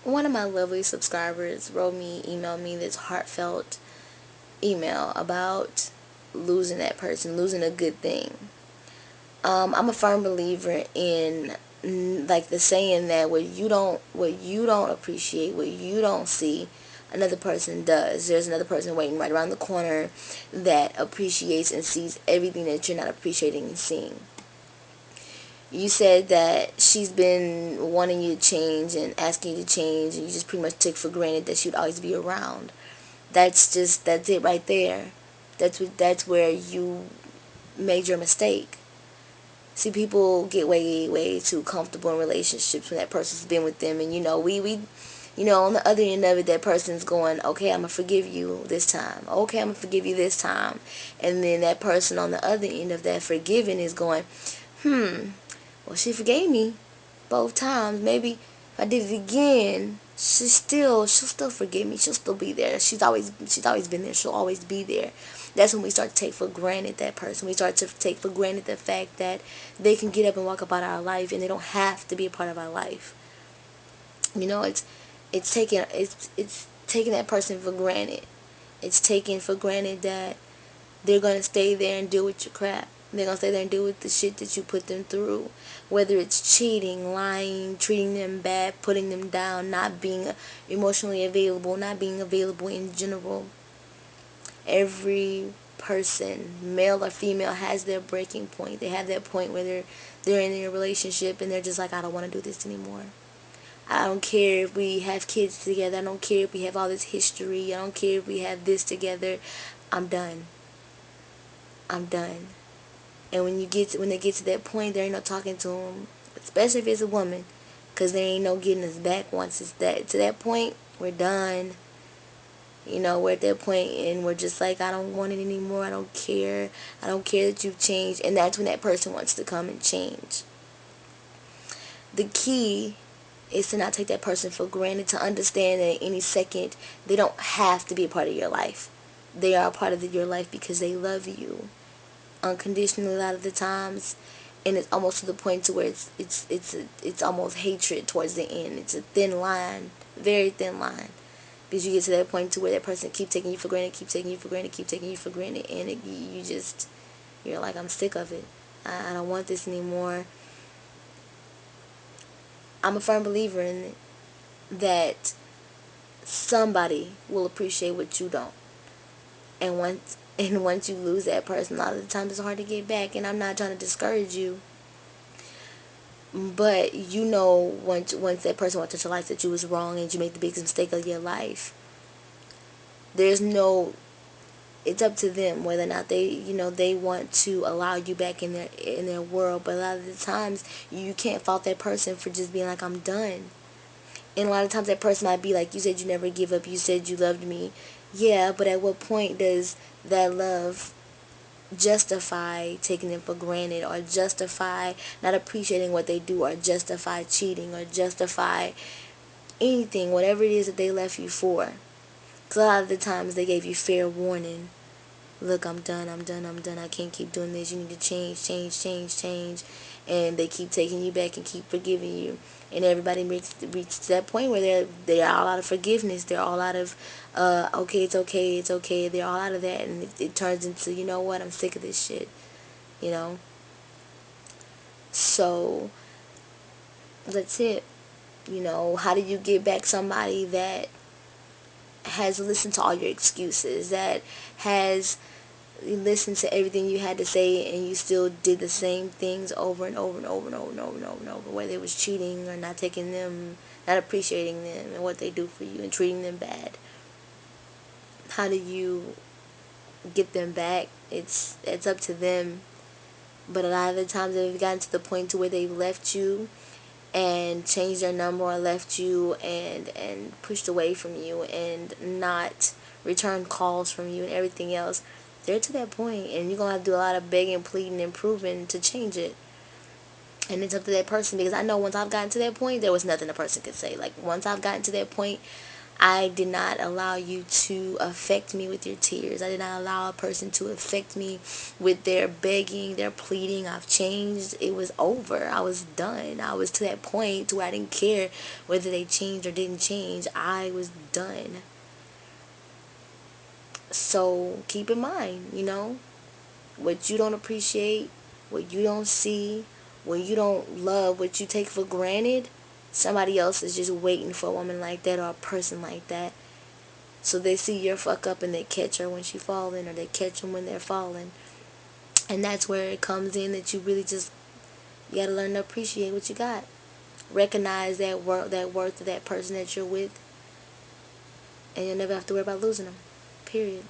one of my lovely subscribers emailed me this heartfelt email about losing that person, losing a good thing. I'm a firm believer in like the saying that what you don't appreciate, what you don't see, another person does. There's another person waiting right around the corner that appreciates and sees everything that you're not appreciating and seeing. You said that she's been wanting you to change and asking you to change, and you just pretty much took for granted that she'd always be around. That's it right there. That's where you made your mistake. See, people get way too comfortable in relationships when that person's been with them, and on the other end of it, that person's going, okay, I'm gonna forgive you this time. Okay, I'm gonna forgive you this time, and then that person on the other end of that forgiving is going, well, she forgave me both times. Maybe if I did it again, she'll still forgive me. She'll still be there. She's always been there. She'll always be there. That's when we start to take for granted that person. We start to take for granted the fact that they can get up and walk about our life, and they don't have to be a part of our life. It's taking that person for granted. It's taking for granted that they're gonna stay there and deal with your crap. They're gonna stay there and deal with the shit that you put them through. Whether it's cheating, lying, treating them bad, putting them down, not being emotionally available, not being available in general. Every person, male or female, has their breaking point. They have that point where they're in their relationship and they're just like, I don't want to do this anymore. I don't care if we have kids together. I don't care if we have all this history. I don't care if we have this together. I'm done. I'm done. And when they get to that point, there ain't no talking to them, especially if it's a woman, because there ain't no getting us back once it's that to that point. We're done. We're at that point, and we're just like, I don't want it anymore. I don't care. I don't care that you've changed, and that's when that person wants to come and change. The key is to not take that person for granted. To understand that any second they don't have to be a part of your life. They are a part of your life because they love you unconditionally a lot of the times, and it's almost to the point to where it's almost hatred towards the end. It's a thin line, very thin line, because you get to that point to where that person keep taking you for granted, keep taking you for granted, keep taking you for granted, and you're like, I'm sick of it. I don't want this anymore. I'm a firm believer in it, that somebody will appreciate what you don't, and once you lose that person, a lot of the times it's hard to get back. And I'm not trying to discourage you, but once that person walked into your life that you was wrong and you made the biggest mistake of your life, there's no it's up to them whether or not they want to allow you back in their world. But a lot of the times you can't fault that person for just being like, I'm done. And a lot of times that person might be like, you said you never give up, you said you loved me. Yeah, but at what point does that love justify taking them for granted, or justify not appreciating what they do, or justify cheating, or justify anything, whatever it is that they left you for? Because a lot of the times they gave you fair warning. Look, I'm done, I'm done, I'm done. I can't keep doing this. You need to change, change, change, change. And they keep taking you back and keep forgiving you. And everybody reaches that point where they're all out of forgiveness. They're all out of, okay, it's okay, it's okay. They're all out of that. And it turns into, you know what, I'm sick of this shit. You know? So, that's it. How do you get back somebody that has listened to all your excuses, that has listened to everything you had to say, and you still did the same things over and over and over and over and over and over and over, whether it was cheating or not taking them, not appreciating them and what they do for you and treating them bad? How do you get them back? It's up to them. But a lot of the times they've gotten to the point to where they've left you and changed their number, or left you and pushed away from you and not returned calls from you and everything else. They're to that point, and you're going to have to do a lot of begging, pleading, and proving to change it. And it's up to that person, because I know once I've gotten to that point, there was nothing a person could say. Like, once I've gotten to that point, I did not allow you to affect me with your tears. I did not allow a person to affect me with their begging, their pleading. I've changed. It was over. I was done. I was to that point to where I didn't care whether they changed or didn't change. I was done. So keep in mind, what you don't appreciate, what you don't see, what you don't love, what you take for granted, somebody else is just waiting for a woman like that or a person like that. So they see your fuck up and they catch her when she falling, or they catch them when they're falling. And that's where it comes in that you really just, you gotta learn to appreciate what you got. Recognize that worth of that person that you're with, and you'll never have to worry about losing them. Period.